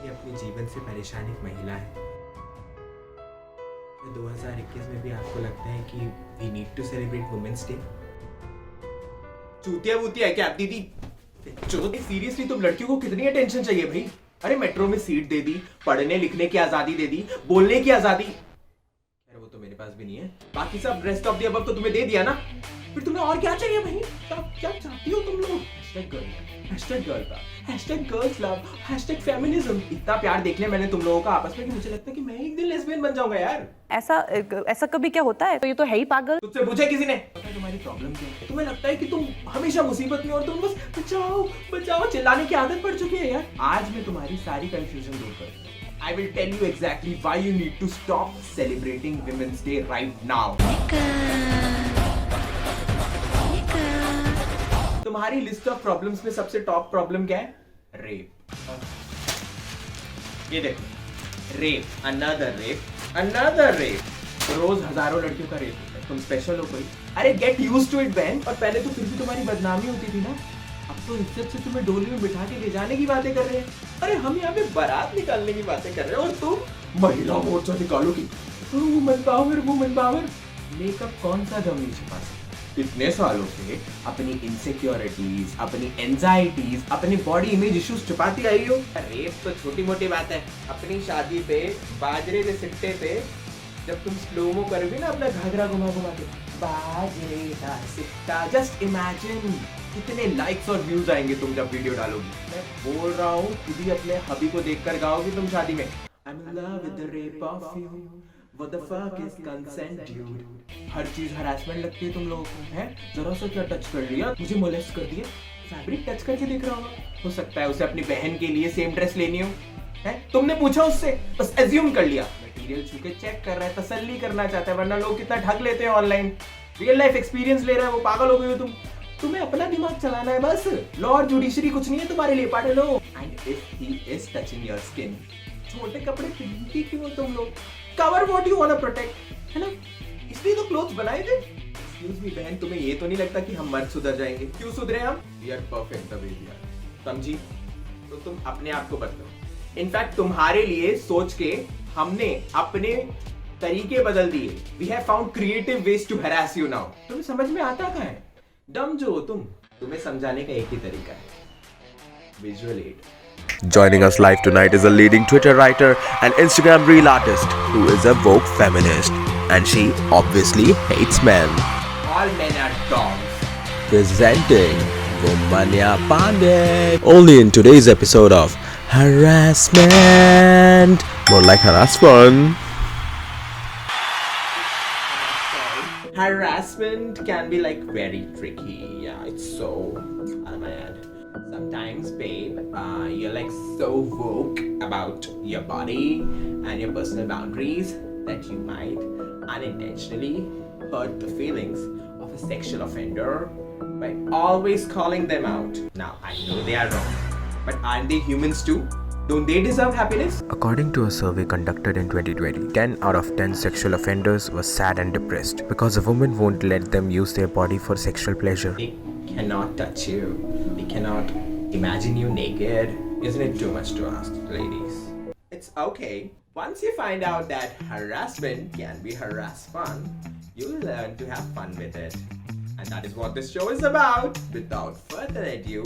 ये अपने जीवन से परेशान एक महिला है। 2021 में भी आपको लगता है कि we need to celebrate women's day? चूतिया वूतिया है क्या आप दीदी? सीरियसली तुम लड़कियों को कितनी अटेंशन चाहिए भाई? अरे मेट्रो में सीट दे दी, पढ़ने लिखने की आजादी दे दी, बोलने की आजादी, खैर वो तो मेरे पास भी नहीं है। बाकी सब रेस्ट ऑफ द अबव तो तुम्हें दे दिया ना, फिर तुम्हें और क्या चाहिए भाई? क्या चाहती हो तुम लोग? Girls love, feminism. इतना प्यार देख लिया मैंने तुम लोगों का आपस में कि मुझे लगता है कि मैं एक दिन लेस्बियन बन जाऊंगा यार। ऐसा कभी क्या होता है? तो ये तो है ही पागल। तुझसे पूछा किसी ने? पता है तुम्हारी प्रॉब्लम क्या है? तुम्हें लगता है कि तुम हमेशा मुसीबत में और तुम बस बचाओ बचाओ चिल्लाने की आदत पड़ चुकी है यार। आज मैं तुम्हारी सारी कंफ्यूजन दूर कर I will tell you exactly why you need to stop celebrating Women's Day right now. तुम्हारी लिस्ट ऑफ प्रॉब्लम्स में सबसे टॉप प्रॉब्लम क्या है? रेप। ये देखो, रेप, अनदर रेप। रोज हजारों लड़कियों का रेप होता है। तुम स्पेशल हो कोई? अरे get used to it ban. और पहले तो फिर भी तुम्हारी बदनामी होती थी ना, अब तो इज्जत से तुम्हें डोली में बिठा के ले जाने की बातें कर रहे हैं। अरे हम यहाँ पे बारात निकालने की बातें कर रहे हैं और तुम महिला मोर्चा निकालोगी। Women power. मेकअप कौन सा गम नहीं छुपा सकता? इतने सालों से अपनी इनसिक्योरिटीज, अपनी एंजाइटीज, अपनी बॉडी इमेज इश्यूज छुपाती आई हो। रेप तो छोटी मोटी बात है। अपनी शादी पे बाजरे के सिट्टे पे जब तुम स्लोमो करोगे ना अपना घाघरा घुमा के, बाजरे का सिट्टा, जस्ट इमेजिन कितने लाइक्स और व्यूज आएंगे तुम जब वीडियो डालोगी। मैं बोल रहा हूँ, खुद ही अपने हबी को देखकर गाओगी तुम शादी में। I'm in love with the rape of you. What the fuck is consent, dude? हर चीज हरासमेंट लगती है तुम लोगों को, हैं? जरा सा क्या टच कर लिया, मुझे मोलेस्ट कर दिया, फैब्रिक टच करके देख रहा होगा। हो सकता है उसे अपनी बहन के लिए सेम ड्रेस लेनी हो, हैं? तुमने पूछा उससे, बस एज्यूम कर लिया। मटेरियल छू के चेक कर रहा है, तसल्ली करना चाहता है, वरना लोग कितना ठग लेते हैं ऑनलाइन। रियल लाइफ एक्सपीरियंस ले रहा है वो, पागल हो गए हो तुम। तुम्हें अपना दिमाग चलाना है बस। लॉ और जुडिशरी कुछ नहीं है तुम्हारे लिए, पढ़ लो। And if he is touching your skin, छोटे कपड़े पहनती क्यों हो तुम लोग? Cover what you want to protect, है ना? इसलिए तो क्लोथ्स बनाए थे। एक्सक्यूज मी बहन, तुम्हें ये तो नहीं लगता कि हम मर्द सुधर जाएंगे? क्यों सुधरे हम? We are perfect the way we are, समझी? तो तुम अपने आप को बदलो। इनफैक्ट तुम्हारे लिए सोच के हमने अपने तरीके बदल दिए। We have found creative ways to harass you now. तुम्हें समझ में आता कहाँ है? डम जो हो तुम। तुम्हें समझाने का एक ही तरीका है, visual add. Joining us live tonight is a leading Twitter writer and Instagram reel artist who is a woke feminist, and she obviously hates men. All men are dogs. Presenting Womanya Pandey. Only in today's episode of Harassment. More like harassment. Harassment can be like very tricky. Yeah, it's so mad. Sometimes, babe, you're like so woke about your body and your personal boundaries that you might unintentionally hurt the feelings of a sexual offender by always calling them out. Now, I know they are wrong, but aren't they humans too? Don't they deserve happiness? According to a survey conducted in 2020, 10 out of 10 sexual offenders were sad and depressed because a woman won't let them use their body for sexual pleasure. They cannot touch you. They cannot imagine you naked. Isn't it too much to ask, ladies? It's okay. Once you find out that harassment can be harass fun, you'll learn to have fun with it. And that is what this show is about. Without further ado,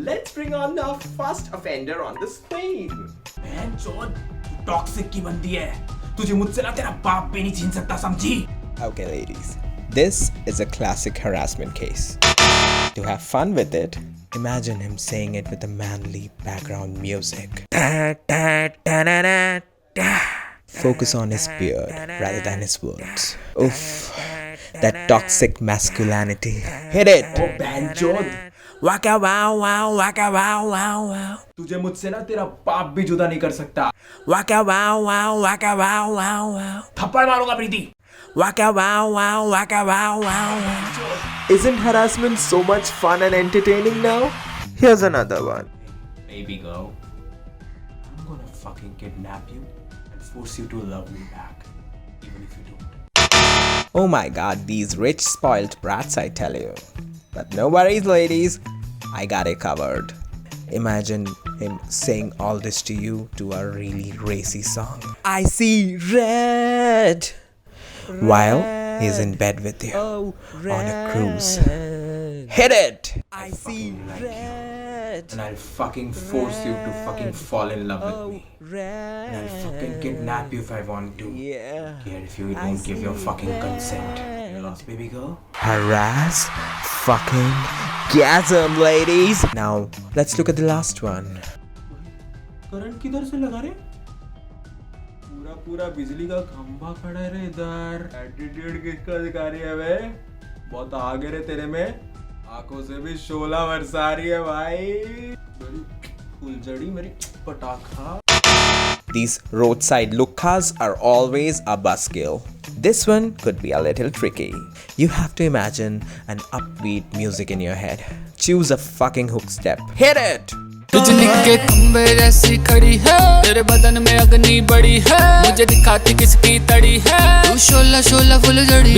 let's bring on the first offender on the screen. बहन चोद, तू toxic की बंदी है। तुझे मुझसे ना तेरा बाप भी नहीं छीन सकता, समझी? Okay, ladies, this is a classic harassment case. To have fun with it, imagine him saying it with a manly background music. Focus on his beard rather than his words. Oof, that toxic masculinity. Hit it! ओ बहन चोद, वाका वाव वाव, वाका वाव वाव वाव। तुझे मुझसे ना तेरा बाप भी जुदा नहीं कर सकता। वाका वाव वाव, वाका वाव वाव वाव। थप्पड़ मारूंगा प्रीति। वाका वाव वाव, वाका वाव वाव वाव। Isn't harassment so much fun and entertaining now? Here's another one. Baby girl, I'm gonna fucking kidnap you and force you to love me back, even if you don't. Oh my god, these rich spoiled brats, I tell you. But no worries, ladies, I got it covered. Imagine him sing all this to you to a really racy song. I see red while he's in bed with you on a cruise. Hit it! I see red. And I'll fucking force you to fucking fall in love with me. And I'll fucking kidnap you if I want to. Yeah. Here, if you don't give your fucking consent. You lost, baby girl. Harass fucking gasm, ladies. Now let's look at the last one. Current किधर से लगा रे? पूरा पूरा बिजली का खंभा खड़ा है रे इधर। एटीट्यूड किसका दिखा रही है बे? बहुत आगे रे तेरे में। आंखों से भी शोला बरसा रही है भाई। मेरी फुलझड़ी मेरी पटाखा। These roadside lukas are always a buzzkill. This one could be a little tricky. You have to imagine an upbeat music in your head. Choose a fucking hook step. Hit it! बिजली के खंभे जैसी खड़ी है, तेरे बदन में अग्नि बड़ी है, मुझे दिखाती किसकी तड़ी है, तू शोला शोला फुलझड़ी।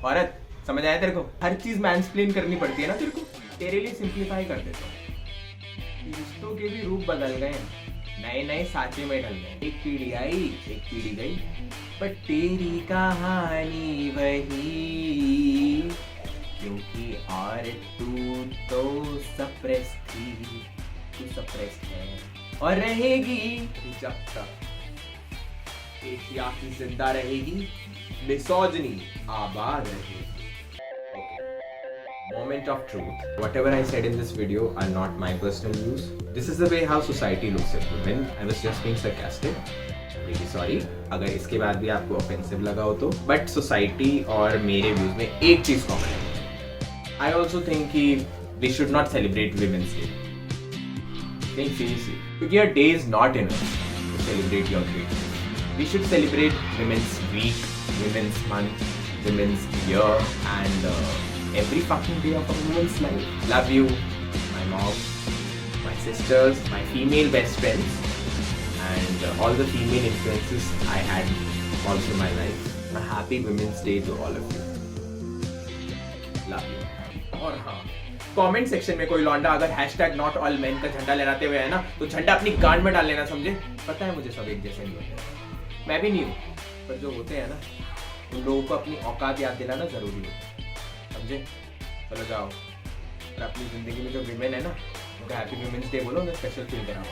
औरत समझ आया तेरे को? हर चीज मैंसप्लेन करनी पड़ती है ना तेरे को? तेरे लिए सिंप्लीफाई कर देता हूँ। रिश्तों के भी रूप बदल गए हैं, नए नए साँचे में ढल गए। एक पीढ़ी आई, एक पीढ़ी गई, पर तेरी कहानी वही, क्योंकि और तू तो सप्रेस थी, तू सप्रेस है और रहेगी जब तक पेट्रियार्की जिंदा रहेगी, मिसोजिनी आबाद रहेगी। Moment of truth. Whatever I said in this video are not my personal views. This is the way how society looks at women. I was just being sarcastic. Really sorry. अगर इसके बाद भी आपको offensive लगा हो तो. But society और मेरे views में एक चीज common है. I also think कि we should not celebrate Women's Day. Think seriously. क्योंकि your day is not enough to celebrate your great day. We should celebrate Women's Week, Women's Month, Women's Year, and every fucking day of a woman's life. Love you, my mom, my sisters, my female best friends, and all the female influences I had all through my life. A happy Women's Day to all of you. Love you. और हाँ, comment section में कोई लौंडा अगर #NotAllMen का झंडा लहराते हुए है ना, तो झंडा अपनी गांड में डाल लेना, समझे? पता है मुझे सब एक जैसे नहीं होते, मैं भी नहीं हूँ, पर जो होते हैं ना, उन लोगों को अपनी औकात याद दिलाना जरूरी है, समझे? चलो जाओ और अपनी जिंदगी में जो विमेन है ना, उनका हैप्पी वुमेन्स डे बोलो, उन्हें स्पेशल फील कराओ।